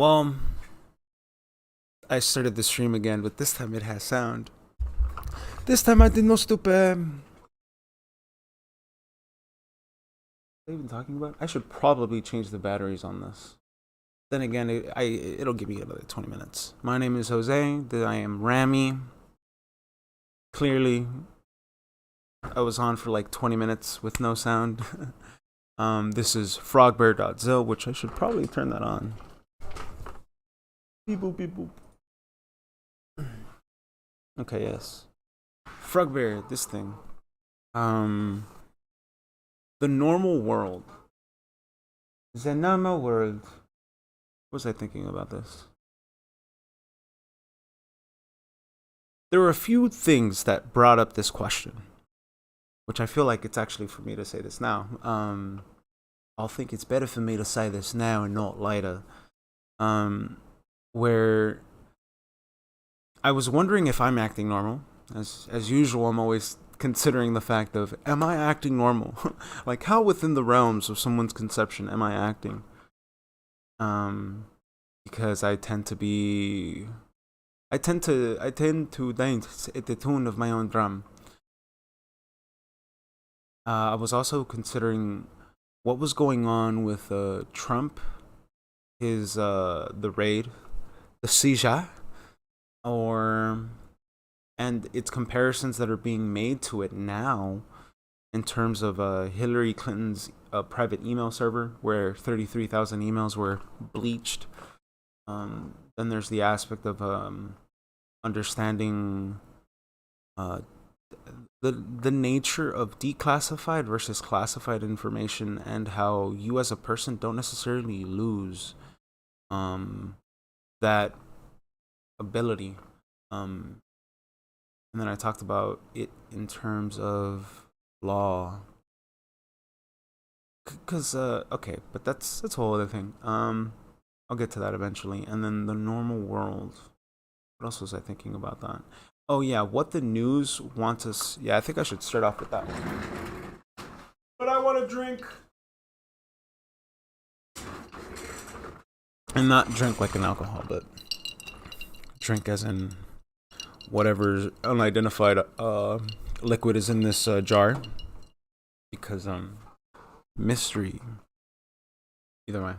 Well, I started the stream again, but this time it has sound. This time I did no stupid. What are you even talking about? I should probably change the batteries on this. Then again, it'll give me another 20 minutes. My name is Jose. I am Rami. Clearly, I was on for like 20 minutes with no sound. This is FrogBear.zil, which I should probably turn that on. Beep boop, beep boop. Okay, yes. FrogBear, this thing. The normal world. The normal world. What was I thinking about this? There were a few things that brought up this question, which I feel like it's actually for me to say this now. I'll think it's better for me to say this now and not later. Where I was wondering if I'm acting normal. As usual, I'm always considering the fact of, am I acting normal? Like, how within the realms of someone's conception am I acting? Because I tend to dance at the tune of my own drum. I was also considering what was going on with Trump, his the raid, the seizure, and its comparisons that are being made to it now, in terms of Hillary Clinton's private email server, where 33,000 emails were bleached. Then there's the aspect of understanding the nature of declassified versus classified information, and how you as a person don't necessarily lose that ability. And then I talked about it in terms of law. Cause okay, but that's a whole other thing. I'll get to that eventually. And then the normal world. What else was I thinking about that? Oh yeah, what the news wants us. Yeah, I think I should start off with that one. But I want to drink. And not drink like an alcohol, but drink as in whatever unidentified liquid is in this jar. Because mystery. Either way.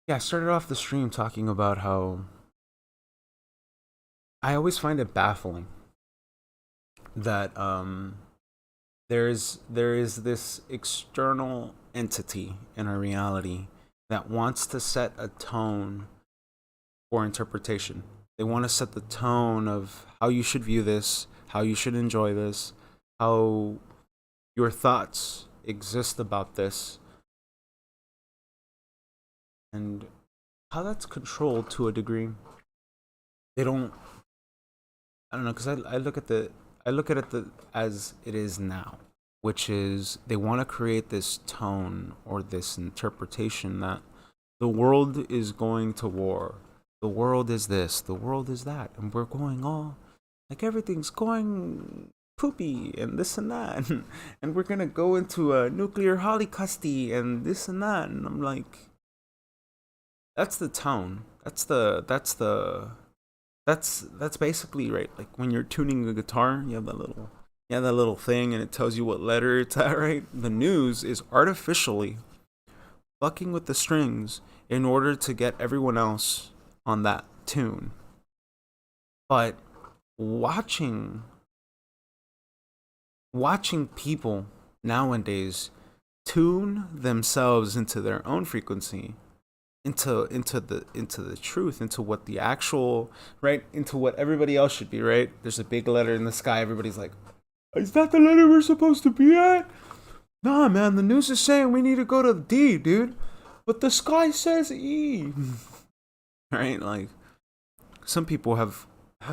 Yeah, I started off the stream talking about how I always find it baffling that there is this external entity in our reality that wants to set a tone for interpretation. They want to set the tone of how you should view this, how you should enjoy this, how your thoughts exist about this, and how that's controlled to a degree. They don't. I don't know, because I look at it as it is now, which is they want to create this tone or this interpretation that the world is going to war, the world is this, the world is that, and we're going all like everything's going poopy and this and that, and we're gonna go into a nuclear holocaust and this and that, and I'm like, that's the tone. That's basically right. Like when you're tuning a guitar, you have that little thing, and it tells you what letter it's at. Right. The news is artificially fucking with the strings in order to get everyone else on that tune. But watching people nowadays tune themselves into their own frequency, into the truth, into what the actual, right, into what everybody else should be, right? There's a big letter in the sky, everybody's like, is that the letter we're supposed to be at? Nah, man, the news is saying we need to go to D, dude, but the sky says E. Right? Like, some people have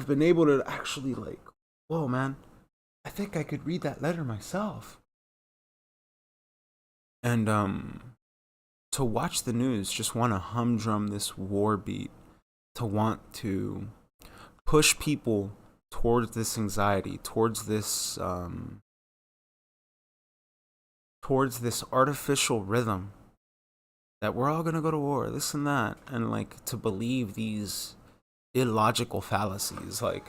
been able to actually, like, whoa, man, I think I could read that letter myself. And to watch the news, just want to humdrum this war beat, to want to push people towards this anxiety, towards this artificial rhythm that we're all gonna go to war, this and that, and like to believe these illogical fallacies. Like,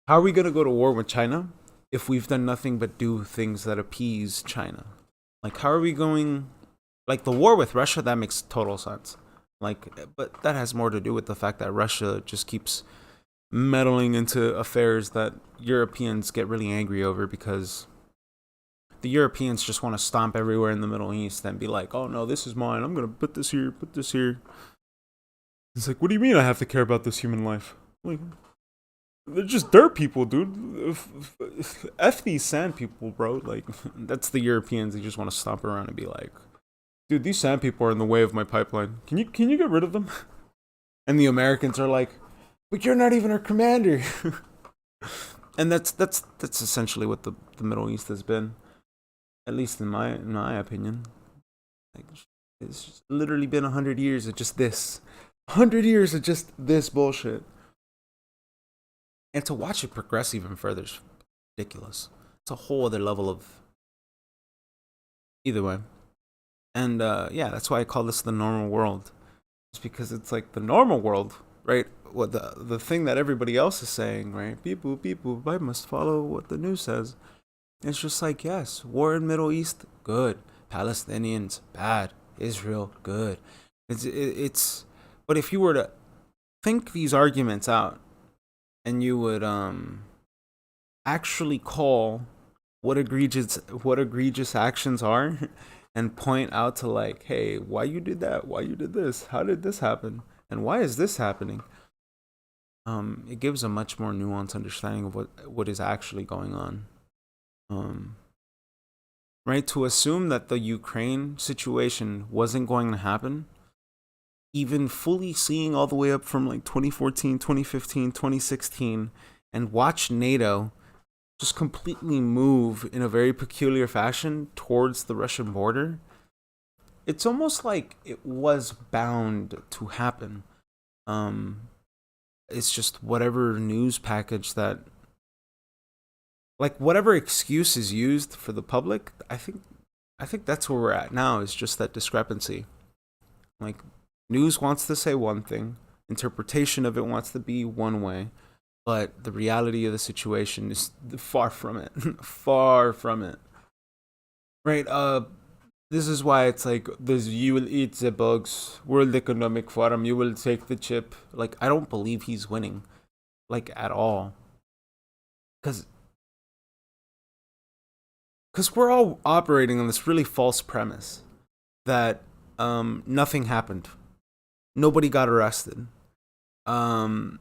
how are we gonna go to war with China if we've done nothing but do things that appease China? Like, how are we going? Like the war with Russia, that makes total sense. Like, but that has more to do with the fact that Russia just keeps meddling into affairs that Europeans get really angry over, because the Europeans just want to stomp everywhere in the Middle East and be like, oh no, this is mine. I'm going to put this here, put this here. It's like, what do you mean I have to care about this human life? Like, they're just dirt people, dude. F these sand people, bro. Like, that's the Europeans. They just want to stomp around and be like, dude, these sand people are in the way of my pipeline. Can you get rid of them? And the Americans are like, but you're not even our commander. And that's essentially what the Middle East has been, at least in my opinion. Like, it's just literally been 100 years of just this, 100 years of just this bullshit. And to watch it progress even further is ridiculous. It's a whole other level of. Either way. And yeah, that's why I call this the normal world. It's because it's like the normal world, right? What the thing that everybody else is saying, right? People, I must follow what the news says. It's just like, yes, war in Middle East, good. Palestinians, bad. Israel, good. It's but if you were to think these arguments out, and you would actually call what egregious actions are, and point out to like, hey, why you did that? Why you did this? How did this happen? And why is this happening? It gives a much more nuanced understanding of what is actually going on. Right? To assume that the Ukraine situation wasn't going to happen, even fully seeing all the way up from like 2014, 2015, 2016, and watch NATO just completely move in a very peculiar fashion towards the Russian border, it's almost like it was bound to happen. It's just whatever news package that, like, whatever excuse is used for the public, I think that's where we're at now, is just that discrepancy. Like, news wants to say one thing, interpretation of it wants to be one way, but the reality of the situation is far from it. Far from it. Right? This is why it's like, this, you will eat the bugs, World Economic Forum, you will take the chip. Like, I don't believe he's winning, like, at all. Because we're all operating on this really false premise that nothing happened. Nobody got arrested. The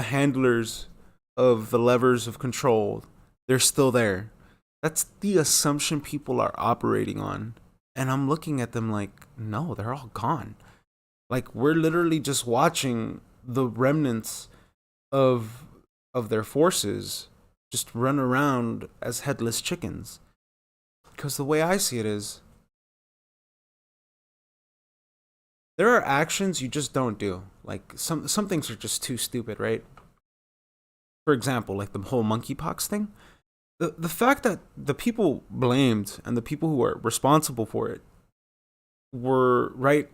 handlers of the levers of control, they're still there. That's the assumption people are operating on. And I'm looking at them like, no, they're all gone. Like, we're literally just watching the remnants of their forces just run around as headless chickens. Because the way I see it is, there are actions you just don't do. Like, some things are just too stupid, right? For example, like the whole monkeypox thing. The fact that the people blamed and the people who were responsible for it were, right,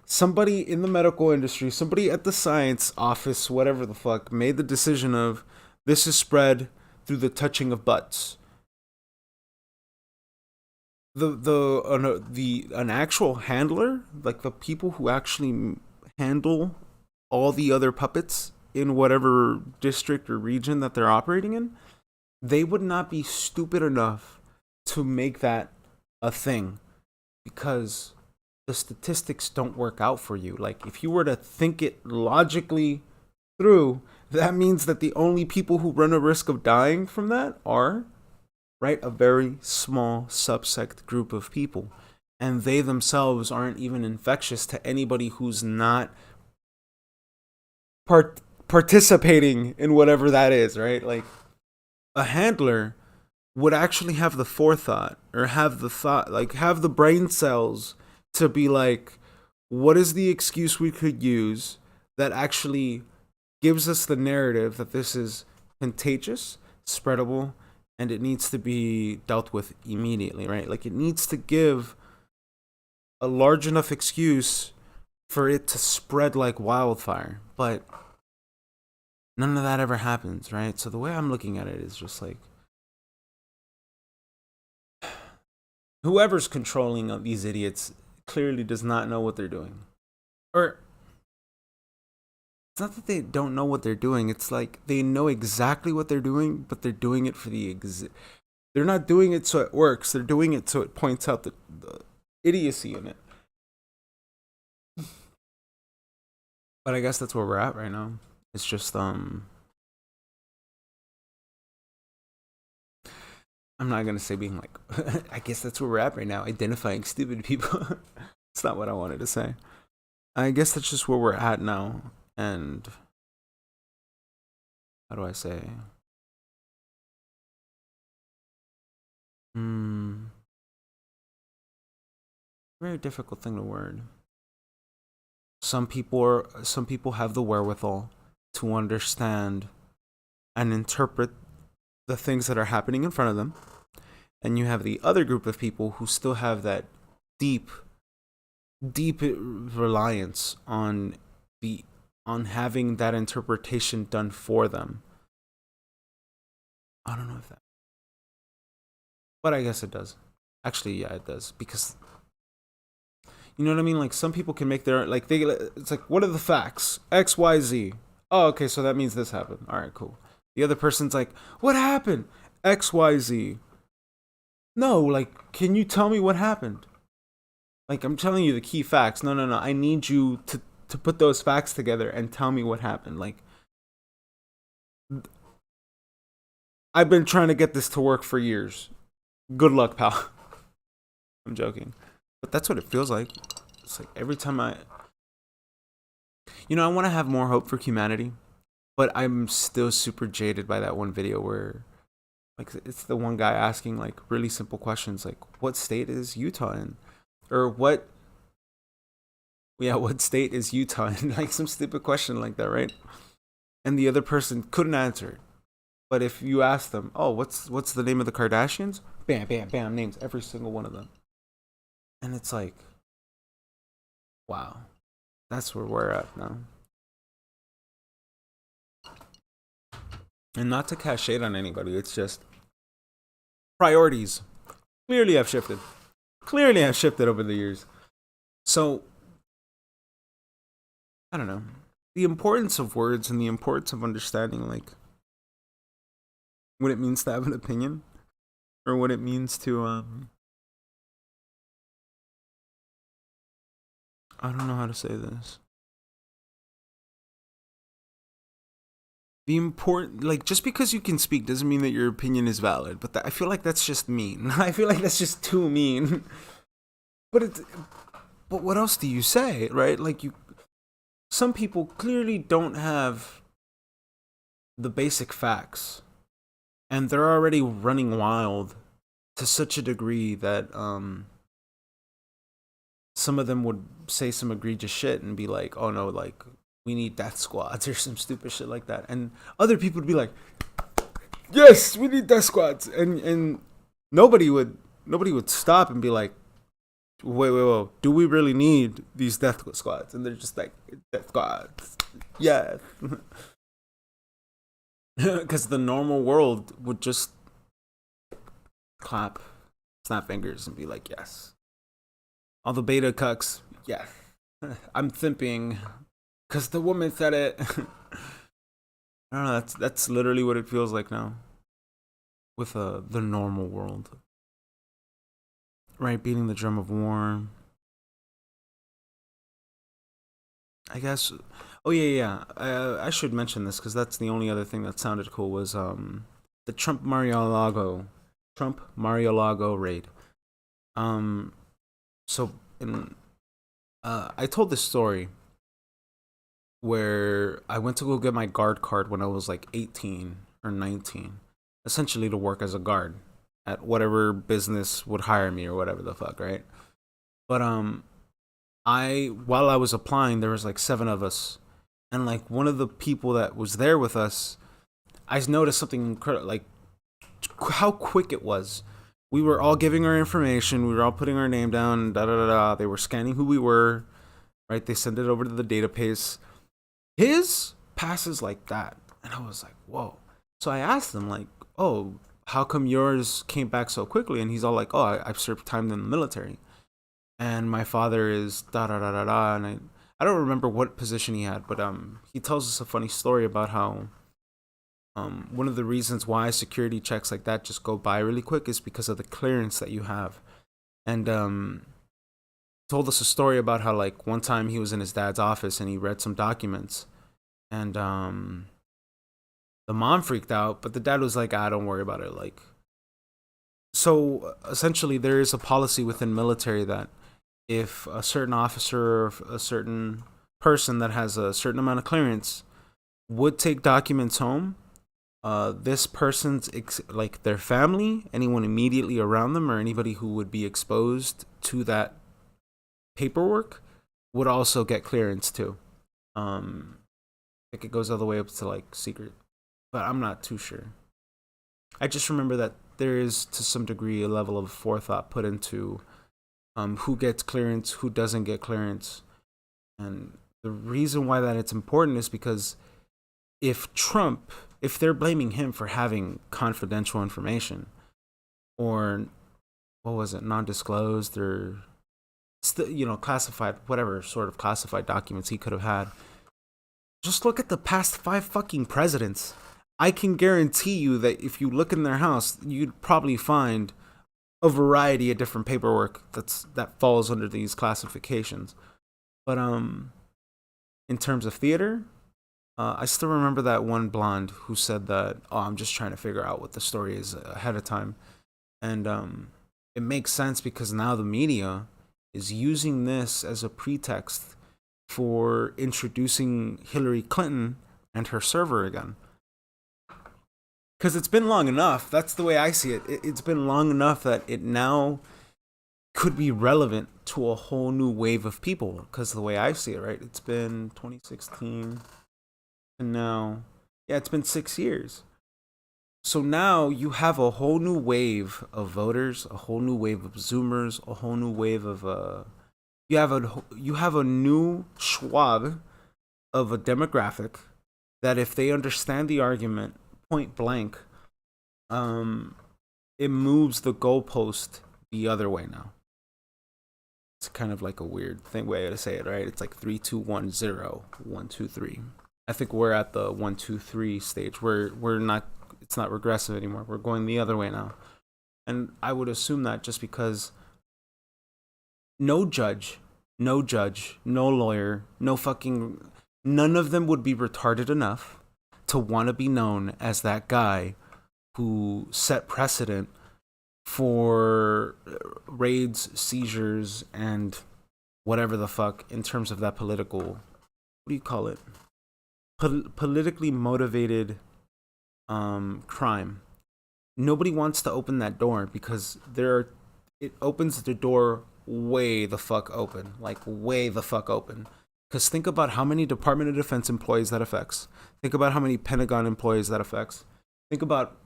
somebody in the medical industry, somebody at the science office, whatever the fuck, made the decision of, this is spread through the touching of butts. An actual handler, like the people who actually handle all the other puppets in whatever district or region that they're operating in, they would not be stupid enough to make that a thing, because the statistics don't work out for you. Like, if you were to think it logically through, that means that the only people who run a risk of dying from that are, right, a very small subsect group of people. And they themselves aren't even infectious to anybody who's not participating in whatever that is, right? Like, a handler would actually have the forethought, or have the thought, like, have the brain cells to be like, what is the excuse we could use that actually gives us the narrative that this is contagious, spreadable, and it needs to be dealt with immediately, right? Like, it needs to give a large enough excuse for it to spread like wildfire. But none of that ever happens, right? So the way I'm looking at it is just like, whoever's controlling these idiots clearly does not know what they're doing. Or it's not that they don't know what they're doing. It's like they know exactly what they're doing, but they're doing it for the they're not doing it so it works. They're doing it so it points out the idiocy in it. But I guess that's where we're at right now. It's just I'm not gonna say being like I guess that's where we're at right now, identifying stupid people. It's not what I wanted to say. I guess that's just where we're at now. And how do I say? Very difficult thing to word. Some people have the wherewithal to understand and interpret the things that are happening in front of them. And you have the other group of people who still have that deep reliance on having that interpretation done for them. I don't know if that, but I guess it does. Actually, yeah, it does, because you know what I mean? Like, some people can make their, like, it's like, what are the facts? X, Y, Z. Oh, okay, so that means this happened. All right, cool. The other person's like, what happened? X, Y, Z. No, like, can you tell me what happened? Like, I'm telling you the key facts. No. I need you to put those facts together and tell me what happened. Like, I've been trying to get this to work for years. Good luck, pal. I'm joking. But that's what it feels like. It's like every time I want to have more hope for humanity, but I'm still super jaded by that one video where, like, it's the one guy asking, like, really simple questions, like, what state is Utah in? Or what state is Utah in? Like, some stupid question like that, right? And the other person couldn't answer it. But if you ask them, oh, what's the name of the Kardashians? Bam, bam, bam, names every single one of them. And it's like, wow, that's where we're at now. And not to cast shade on anybody, it's just priorities clearly have shifted over the years. So, I don't know. The importance of words and the importance of understanding, like, what it means to have an opinion, or what it means to, I don't know how to say this. The important, like, just because you can speak doesn't mean that your opinion is valid. But I feel like that's just mean. I feel like that's just too mean. But what else do you say, right? Like, some people clearly don't have the basic facts, and they're already running wild to such a degree that some of them would say some egregious shit and be like, oh no, like, we need death squads or some stupid shit like that. And other people would be like, yes, we need death squads. And nobody would stop and be like, wait, do we really need these death squads? And they're just like, death squads, yeah. Because the normal world would just clap, snap fingers, and be like, yes. All the beta cucks, yeah. I'm thimping because the woman said it. I don't know, that's literally what it feels like now with the normal world. Right, beating the drum of war. I guess. Oh yeah. I should mention this because that's the only other thing that sounded cool was the Trump Mar-a-Lago raid. So I told this story where I went to go get my guard card when I was like 18 or 19, essentially to work as a guard at whatever business would hire me or whatever the fuck, right? But while I was applying, there was like 7 of us, and like one of the people that was there with us, I noticed something incredible, like how quick it was We were all giving our information. We were all putting our name down. Da da da da. They were scanning who we were. Right? They sent it over to the database. His passes like that, and I was like, whoa. So I asked him like, oh, how come yours came back so quickly? And he's all like, oh, I've served time in the military, and my father is da da da da da. And I don't remember what position he had, but he tells us a funny story about how one of the reasons why security checks like that just go by really quick is because of the clearance that you have. And told us a story about how like one time he was in his dad's office and he read some documents, and the mom freaked out, but the dad was like, don't worry about it. Like, so essentially there is a policy within military that if a certain officer or a certain person that has a certain amount of clearance would take documents home, this person's like their family, anyone immediately around them, or anybody who would be exposed to that paperwork would also get clearance too. Like it goes all the way up to like secret, but I'm not too sure. I just remember that there is to some degree a level of forethought put into who gets clearance, who doesn't get clearance, and the reason why that it's important is because if they're blaming him for having confidential information, or what was it, non-disclosed, or classified, whatever sort of classified documents he could have had. Just look at the past 5 fucking presidents. I can guarantee you that if you look in their house, you'd probably find a variety of different paperwork that falls under these classifications. But in terms of theater, I still remember that one blonde who said that, oh, I'm just trying to figure out what the story is ahead of time. And it makes sense because now the media is using this as a pretext for introducing Hillary Clinton and her server again. Because it's been long enough. That's the way I see it. It's been long enough that it now could be relevant to a whole new wave of people. Because the way I see it, right? It's been 2016 and now, yeah, it's been 6 years. So now you have a whole new wave of voters, a whole new wave of Zoomers, a whole new wave of you have a new Schwab of a demographic that if they understand the argument point blank, it moves the goalpost the other way now. It's kind of like a weird way to say it, right? It's like 3, 2, 1, 0, 1, 2, 3. I think we're at the 1, 2, 3 stage. We're not. It's not regressive anymore. We're going the other way now. And I would assume that just because no judge, no lawyer, none of them would be retarded enough to want to be known as that guy who set precedent for raids, seizures, and whatever the fuck in terms of that political, what do you call it? Politically motivated crime. Nobody wants to open that door because it opens the door way the fuck open. Like way the fuck open. Because think about how many Department of Defense employees that affects. Think about how many Pentagon employees that affects. Think about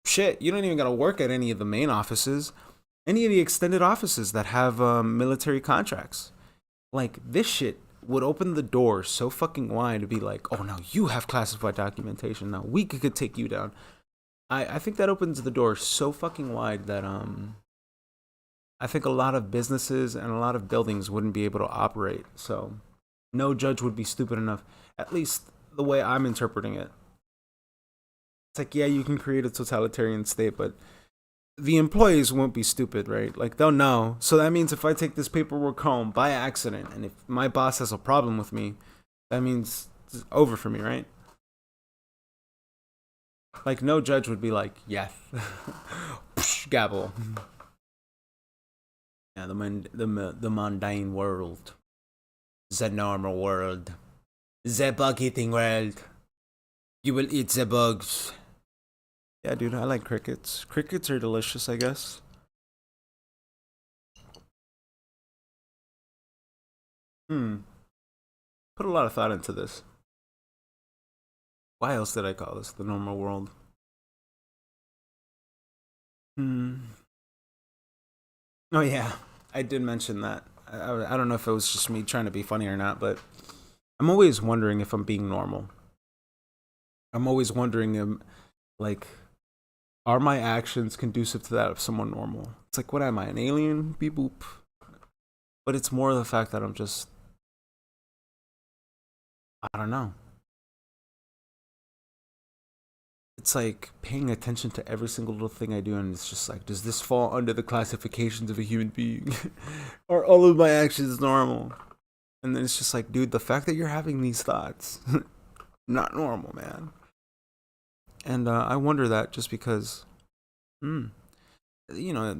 shit. You don't even gotta work at any of the main offices, any of the extended offices that have military contracts. Like this shit would open the door so fucking wide to be like, oh, now you have classified documentation. Now we could take you down. I think that opens the door so fucking wide that I think a lot of businesses and a lot of buildings wouldn't be able to operate. So no judge would be stupid enough, at least the way I'm interpreting it. It's like, yeah, you can create a totalitarian state, but the employees won't be stupid, right? Like they'll know. So that means if I take this paperwork home by accident, and if my boss has a problem with me, that means it's over for me, right? Like no judge would be like, yes, gavel. Yeah, the mundane world, the normal world, the bug eating world. You will eat the bugs. Yeah, dude, I like crickets. Crickets are delicious, I guess. Put a lot of thought into this. Why else did I call this the normal world? Oh yeah, I did mention that. I don't know if it was just me trying to be funny or not, but I'm always wondering if I'm being normal. I'm always wondering, like, are my actions conducive to that of someone normal? It's like, what am I, an alien? Beep boop. But it's more the fact that I'm just, I don't know. It's like paying attention to every single little thing I do, and it's just like, does this fall under the classifications of a human being? Are all of my actions normal? And then it's just like, dude, the fact that you're having these thoughts, not normal, man. And I wonder that just because, mm, you know,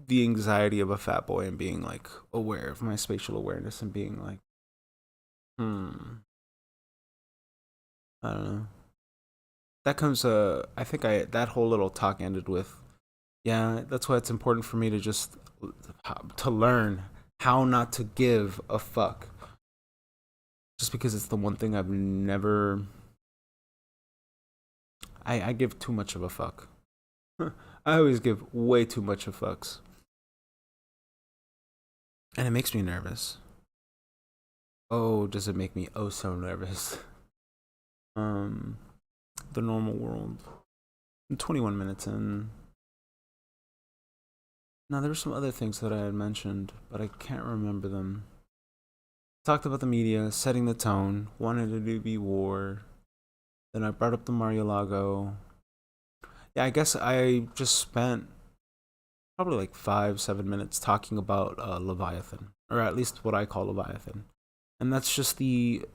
the anxiety of a fat boy and being like aware of my spatial awareness and being like, I don't know. That comes, I think that whole little talk ended with, yeah, that's why it's important for me to just, to learn how not to give a fuck. Just because it's the one thing I've never, I give too much of a fuck. I always give way too much of fucks. And it makes me nervous. Oh, does it make me oh so nervous? Um, the normal world. I'm 21 minutes in. Now there were some other things that I had mentioned, but I can't remember them. Talked about the media setting the tone, wanted it to be war. Then I brought up the Mario Lago. Yeah, I guess I just spent probably like 5, 7 minutes talking about Leviathan, or at least what I call Leviathan, and that's just the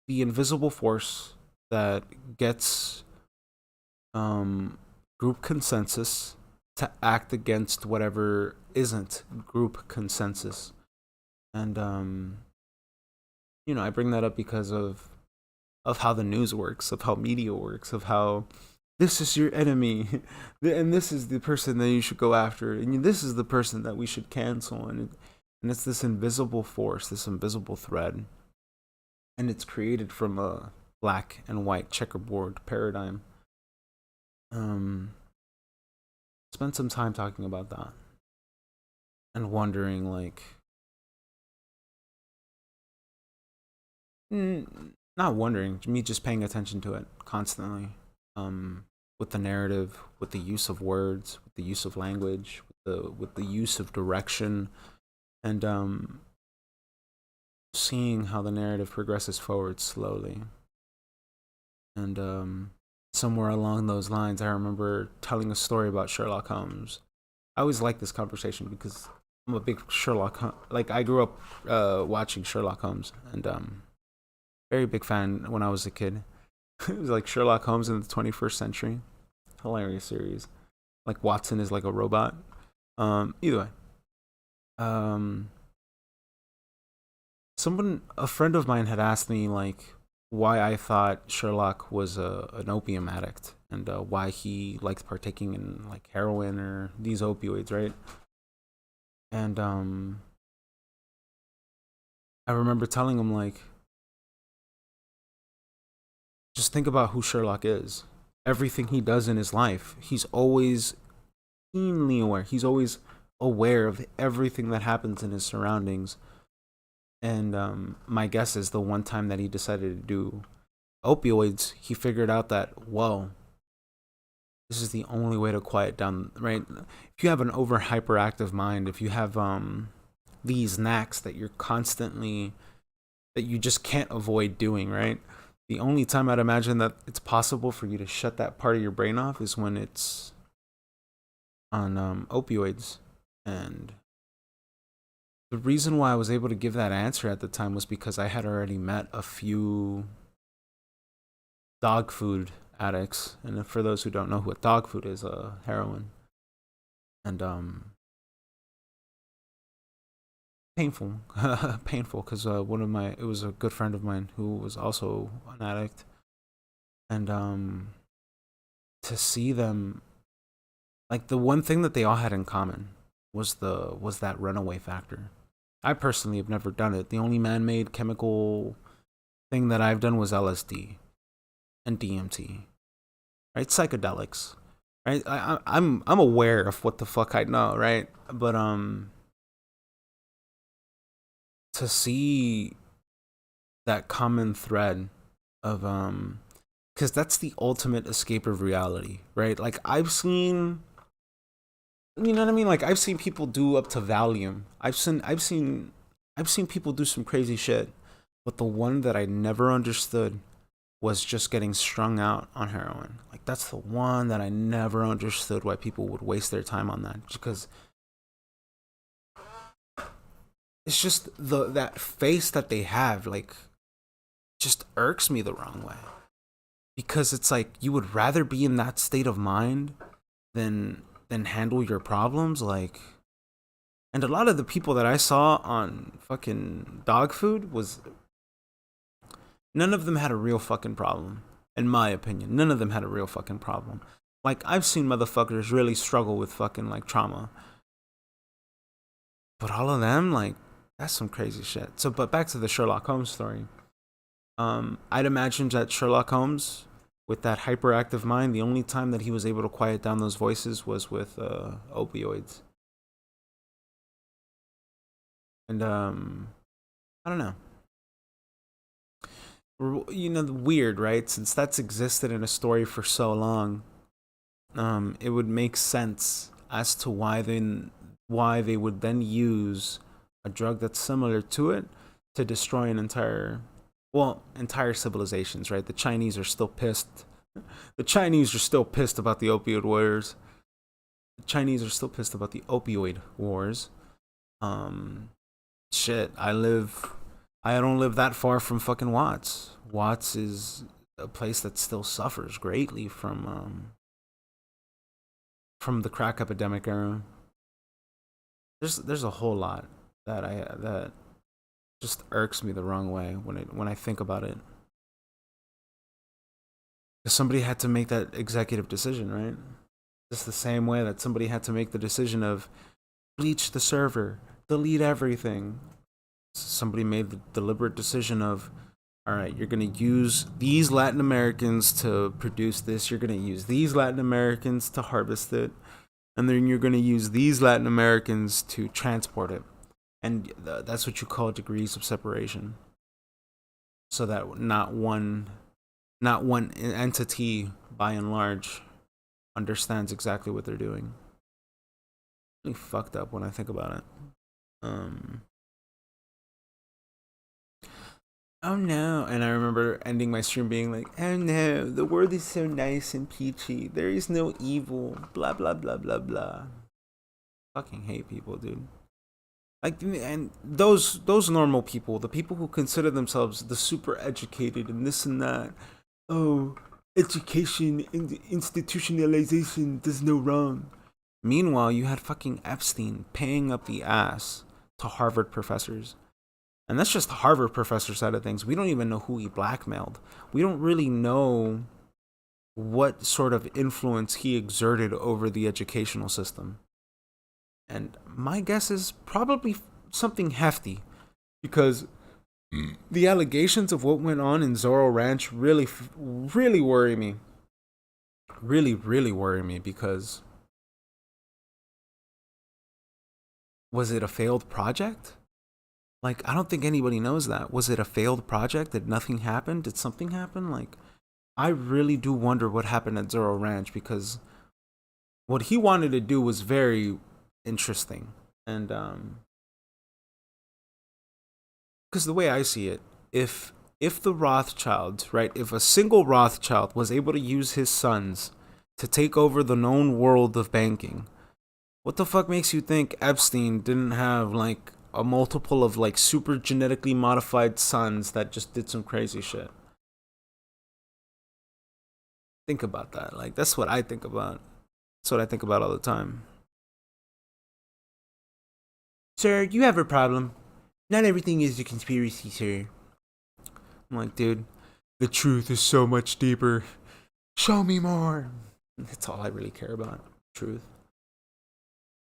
invisible force that gets um, group consensus to act against whatever isn't group consensus. And I bring that up because of how the news works, of how media works, of how this is your enemy, and this is the person that you should go after, and this is the person that we should cancel, and it's this invisible force, this invisible thread, and it's created from a black and white checkerboard paradigm. Um, Spent some time talking about that and wondering, like, not wondering, me just paying attention to it constantly. Um, with the narrative, with the use of words, with the use of language, with the use of direction, and seeing how the narrative progresses forward slowly. And somewhere along those lines, I remember telling a story about Sherlock Holmes. I always like this conversation because I'm a big like I grew up watching Sherlock Holmes, and very big fan when I was a kid. It was like Sherlock Holmes in the 21st century. Hilarious series. Like Watson is like a robot. Either way. Um, a friend of mine had asked me like why I thought Sherlock was an opium addict and why he liked partaking in like heroin or these opioids, right? And I remember telling him like, just think about who Sherlock is. Everything he does in his life, he's always keenly aware. He's always aware of everything that happens in his surroundings. And my guess is the one time that he decided to do opioids, he figured out that, whoa, this is the only way to quiet down, right? If you have an over hyperactive mind, if you have these knacks that you're constantly, that you just can't avoid doing, right? The only time I'd imagine that it's possible for you to shut that part of your brain off is when it's on opioids. And the reason why I was able to give that answer at the time was because I had already met a few dog food addicts. And for those who don't know what dog food is, heroin. And painful, painful, because it was a good friend of mine who was also an addict. And to see them, like the one thing that they all had in common was that runaway factor. I personally have never done it. The only man-made chemical thing that I've done was LSD and DMT, right? Psychedelics, right? I'm aware of what the fuck I know, right? But to see that common thread of because that's the ultimate escape of reality, right? Like I've seen, you know what I mean? Like I've seen people do up to Valium. I've seen people do some crazy shit. But the one that I never understood was just getting strung out on heroin. Like that's the one that I never understood why people would waste their time on that. Because it's just that face that they have, like, just irks me the wrong way. Because it's like you would rather be in that state of mind than handle your problems, like. And a lot of the people that I saw on fucking dog food was, none of them had a real fucking problem. In my opinion, none of them had a real fucking problem. Like I've seen motherfuckers really struggle with fucking like trauma, but all of them, like, that's some crazy shit. So, but back to the Sherlock Holmes story. I'd imagine that Sherlock Holmes, with that hyperactive mind, the only time that he was able to quiet down those voices was with opioids. And I don't know. You know, weird, right? Since that's existed in a story for so long, it would make sense as to why they would then use a drug that's similar to it to destroy an entire civilizations, right? The Chinese are still pissed. The Chinese are still pissed about the opioid wars. The Chinese are still pissed about the opioid wars. Shit, I don't live that far from fucking Watts. Watts is a place that still suffers greatly from the crack epidemic era. There's a whole lot that just irks me the wrong way when I think about it. Because somebody had to make that executive decision, right? Just the same way that somebody had to make the decision of bleach the server, delete everything. Somebody made the deliberate decision of, all right, you're going to use these Latin Americans to produce this. You're going to use these Latin Americans to harvest it. And then you're going to use these Latin Americans to transport it. And that's what you call degrees of separation. So that not one entity, by and large, understands exactly what they're doing. Really fucked up when I think about it. Oh no. And I remember ending my stream being like, oh no, the world is so nice and peachy. There is no evil. Blah, blah, blah, blah, blah. Fucking hate people, dude. Like, and those normal people, the people who consider themselves the super educated and this and that. Oh, education and institutionalization does no wrong. Meanwhile, you had fucking Epstein paying up the ass to Harvard professors. And that's just the Harvard professor side of things. We don't even know who he blackmailed. We don't really know what sort of influence he exerted over the educational system. And my guess is probably something hefty, because the allegations of what went on in Zorro Ranch really worry me. Really worry me, because was it a failed project? Like, I don't think anybody knows that. Was it a failed project? Did nothing happen? Did something happen? Like, I really do wonder what happened at Zorro Ranch, because what he wanted to do was very interesting. And because the way I see it, if the Rothschilds, right, if a single Rothschild was able to use his sons to take over the known world of banking, what the fuck makes you think Epstein didn't have like a multiple of like super genetically modified sons that just did some crazy shit? Think about that. Like, that's what I think about. That's what I think about all the time. Sir, you have a problem. Not everything is a conspiracy, sir. I'm like, dude, the truth is so much deeper. Show me more. That's all I really care about. Truth.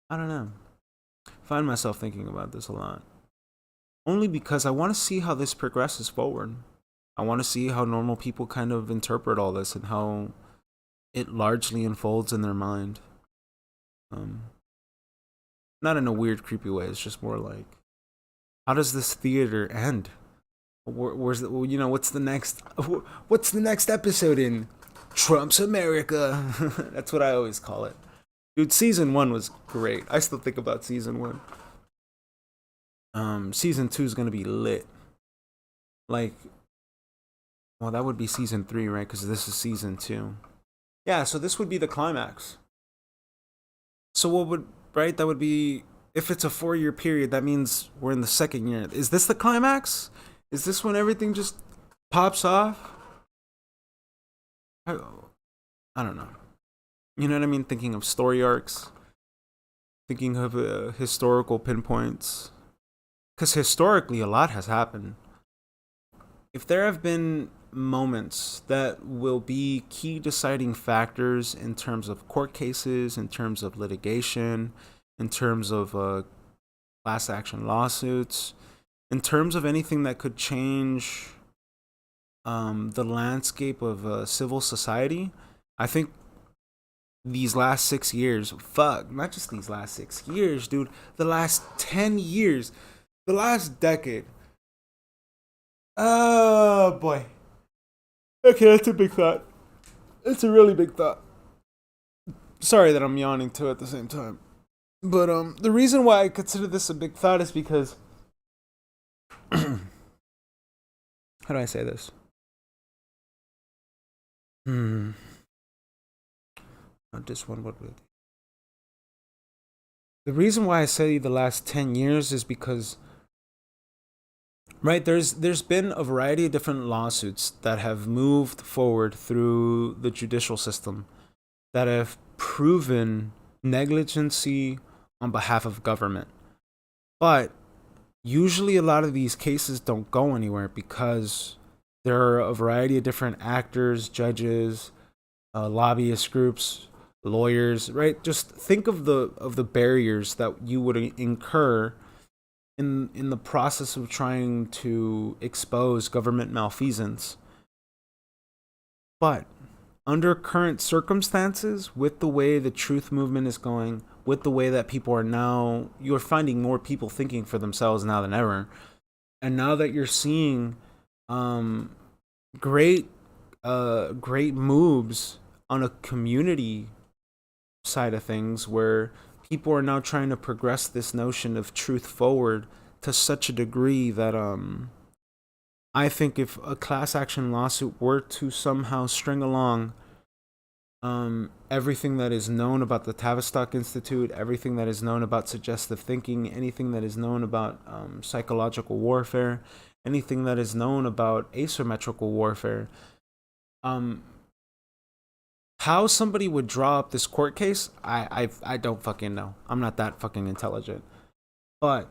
I don't know. I find myself thinking about this a lot. Only because I want to see how this progresses forward. I want to see how normal people kind of interpret all this and how it largely unfolds in their mind. Not in a weird, creepy way. It's just more like, How does this theater end? Where's the, you know, what's the next episode in Trump's America? That's what I always call it. Dude, season 1 was great. I still think about season 1. Season 2 is gonna be lit. Like, well, that would be season 3, right? Because this is season 2. Yeah, so this would be the climax. So what would, right? That would be, if it's a 4-year period, that means we're in the 2nd year. Is this the climax? Is this when everything just pops off? I don't know. You know what I mean? Thinking of story arcs, thinking of historical pinpoints. Because historically, a lot has happened. If there have been moments that will be key deciding factors in terms of court cases, in terms of litigation, in terms of class action lawsuits, in terms of anything that could change the landscape of civil society, I think these last 6 years, fuck, not just these last 6 years, dude, the last 10 years, the last decade. Oh boy. Okay, that's a big thought. It's a really big thought. Sorry that I'm yawning too at the same time. But the reason why I consider this a big thought is because how do I say this? Not this one, what would it? The reason why I say the last 10 years is because, right, there's been a variety of different lawsuits that have moved forward through the judicial system that have proven negligency on behalf of government. But usually a lot of these cases don't go anywhere because there are a variety of different actors, judges, lobbyist groups, lawyers, right? Just think of the barriers that you would incur in the process of trying to expose government malfeasance. But under current circumstances, with the way the truth movement is going, with the way that people are now, you're finding more people thinking for themselves now than ever. And now that you're seeing great moves on a community side of things where people are now trying to progress this notion of truth forward to such a degree that I think if a class action lawsuit were to somehow string along everything that is known about the Tavistock Institute, everything that is known about suggestive thinking, anything that is known about psychological warfare, anything that is known about asymmetrical warfare, how somebody would draw up this court case, I don't fucking know. I'm not that fucking intelligent. But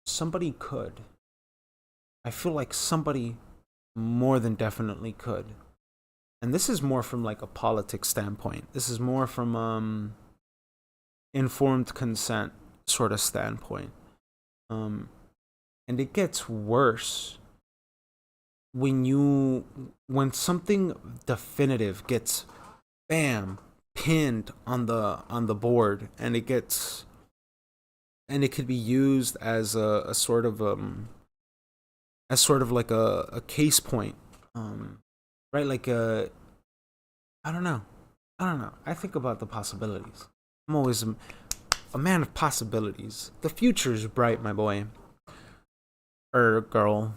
somebody could. I feel like somebody more than definitely could. And this is more from like a politics standpoint. This is more from informed consent sort of standpoint. And it gets worse when something definitive gets pinned on the board, and it could be used as a sort of like a case point, right? Like I don't know. I think about the possibilities. I'm always a man of possibilities. The future is bright, my boy or girl.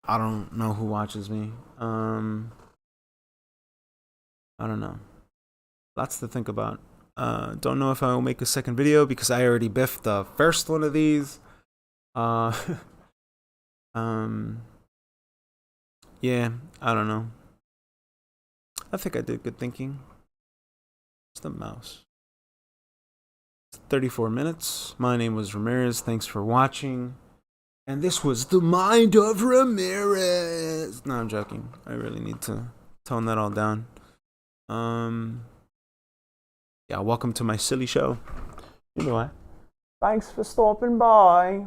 I don't know who watches me. I don't know. Lots to think about. Don't know if I will make a second video because I already biffed the first one of these. Yeah, I don't know. I think I did good thinking. It's the mouse. It's 34 minutes. My name was Ramirez. Thanks for watching. And this was the mind of Ramirez. No, I'm joking. I really need to tone that all down. Yeah, welcome to my silly show. You know what? Thanks for stopping by.